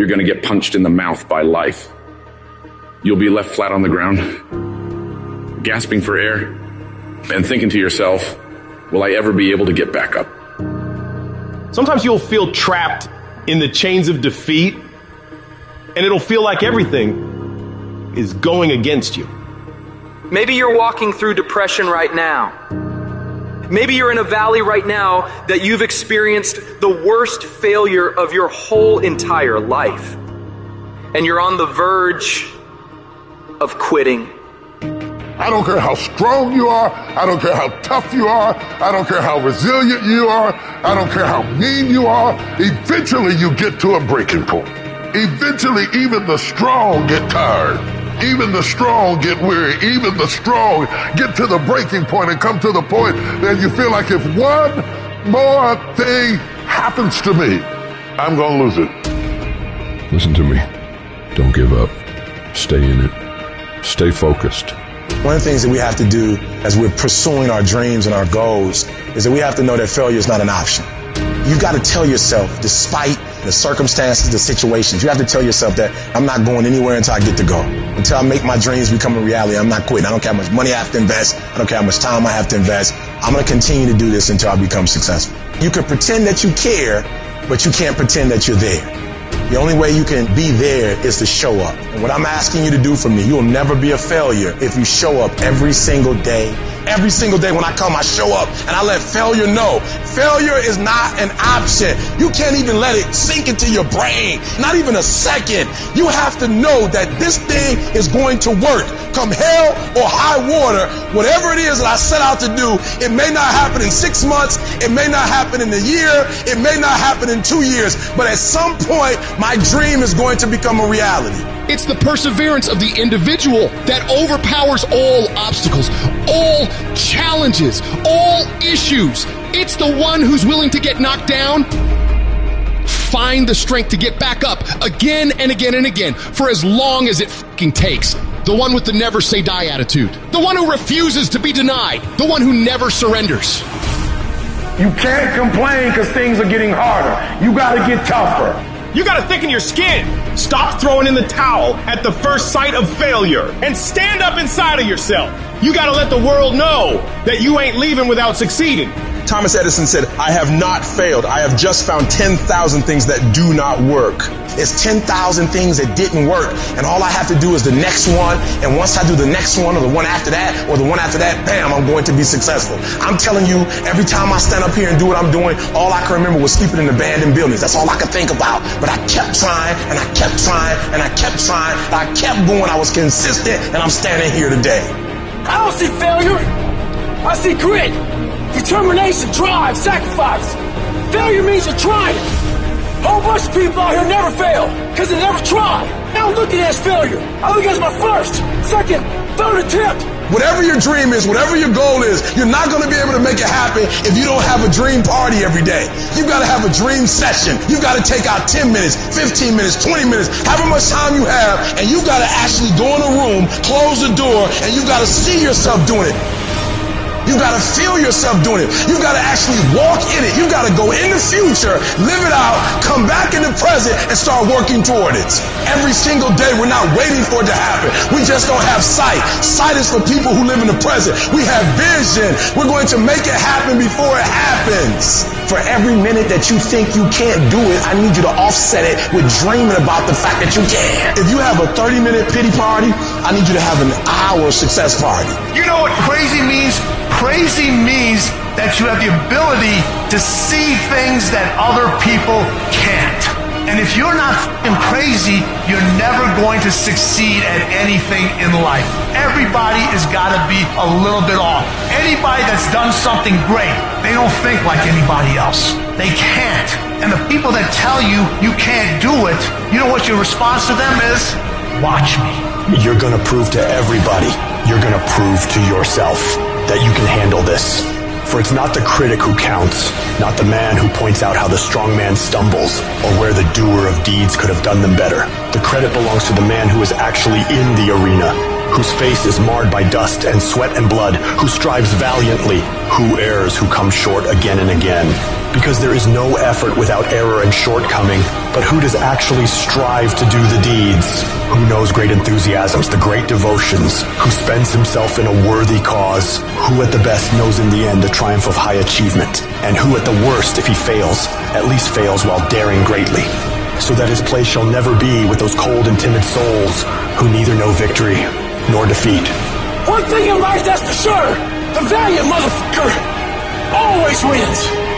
you're going to get punched in the mouth by life. You'll be left flat on the ground, gasping for air, and thinking to yourself, will I ever be able to get back up? Sometimes you'll feel trapped in the chains of defeat, and it'll feel like everything is going against you. Maybe you're walking through depression right now. Maybe you're in a valley right now that you've experienced the worst failure of your whole entire life. And you're on the verge of quitting. I don't care how strong you are. I don't care how tough you are. I don't care how resilient you are. I don't care how mean you are. Eventually you get to a breaking point. Eventually even the strong get tired. Even the strong get weary. Even the strong get to the breaking point and come to the point that you feel like if one more thing happens to me, I'm going to lose it. Listen to me. Don't give up. Stay in it. Stay focused. One of the things that we have to do as we're pursuing our dreams and our goals is that we have to know that failure is not an option. You've got to tell yourself, despite the circumstances, the situations, you have to tell yourself that I'm not going anywhere until I get to go. Until I make my dreams become a reality, I'm not quitting. I don't care how much money I have to invest. I don't care how much time I have to invest. I'm going to continue to do this until I become successful. You can pretend that you care, but you can't pretend that you're there. The only way you can be there is to show up. And what I'm asking you to do for me, you'll never be a failure if you show up every single day. Every single day when I come, I show up and I let failure know. Failure is not an option. You can't even let it sink into your brain. Not even a second. You have to know that this thing is going to work. Come hell or high water, whatever it is that I set out to do, it may not happen in 6 months. It may not happen in a year. It may not happen in 2 years. But at some point, my dream is going to become a reality. It's the perseverance of the individual that overpowers all obstacles, all challenges, all issues. It's the one who's willing to get knocked down, find the strength to get back up again and again and again for as long as it fucking takes. The one with the never say die attitude. The one who refuses to be denied. The one who never surrenders. You can't complain because things are getting harder. You got to get tougher. You gotta thicken your skin. Stop throwing in the towel at the first sight of failure and stand up inside of yourself. You gotta let the world know that you ain't leaving without succeeding. Thomas Edison said, I have not failed. I have just found 10,000 things that do not work. It's 10,000 things that didn't work. And all I have to do is the next one. And once I do the next one or the one after that or the one after that, bam, I'm going to be successful. I'm telling you, every time I stand up here and do what I'm doing, all I can remember was sleeping in abandoned buildings. That's all I could think about. But I kept trying and I kept trying and I kept trying. And I kept going. I was consistent and I'm standing here today. I don't see failure. I see grit. Determination, drive, sacrifice. Failure means you're trying. A whole bunch of people out here never fail because they never try. I don't look at it as failure. I look at it as my first, second, third attempt. Whatever your dream is, whatever your goal is, you're not going to be able to make it happen if you don't have a dream party every day. You've got to have a dream session. You've got to take out 10 minutes, 15 minutes, 20 minutes, however much time you have, and you've got to actually go in a room, close the door, and you've got to see yourself doing it. You gotta feel yourself doing it. You gotta actually walk in it. You gotta go in the future, live it out, come back in the present, and start working toward it. Every single day, we're not waiting for it to happen. We just don't have sight. Sight is for people who live in the present. We have vision. We're going to make it happen before it happens. For every minute that you think you can't do it, I need you to offset it with dreaming about the fact that you can. If you have a 30-minute pity party, I need you to have an hour success party. You know what crazy means? Crazy means that you have the ability to see things that other people can't. And if you're not f***ing crazy, you're never going to succeed at anything in life. Everybody has got to be a little bit off. Anybody that's done something great, they don't think like anybody else. They can't. And the people that tell you you can't do it, you know what your response to them is? Watch me. You're going to prove to everybody, you're going to prove to yourself that you can handle this. For it's not the critic who counts, not the man who points out how the strong man stumbles or where the doer of deeds could have done them better. The credit belongs to the man who is actually in the arena, whose face is marred by dust and sweat and blood, who strives valiantly, who errs, who comes short again and again. Because there is no effort without error and shortcoming, but who does actually strive to do the deeds? Who knows great enthusiasms, the great devotions, who spends himself in a worthy cause, who at the best knows in the end the triumph of high achievement, and who at the worst, if he fails, at least fails while daring greatly, so that his place shall never be with those cold and timid souls who neither know victory nor defeat. One thing in life that's for sure, the valiant motherfucker always wins.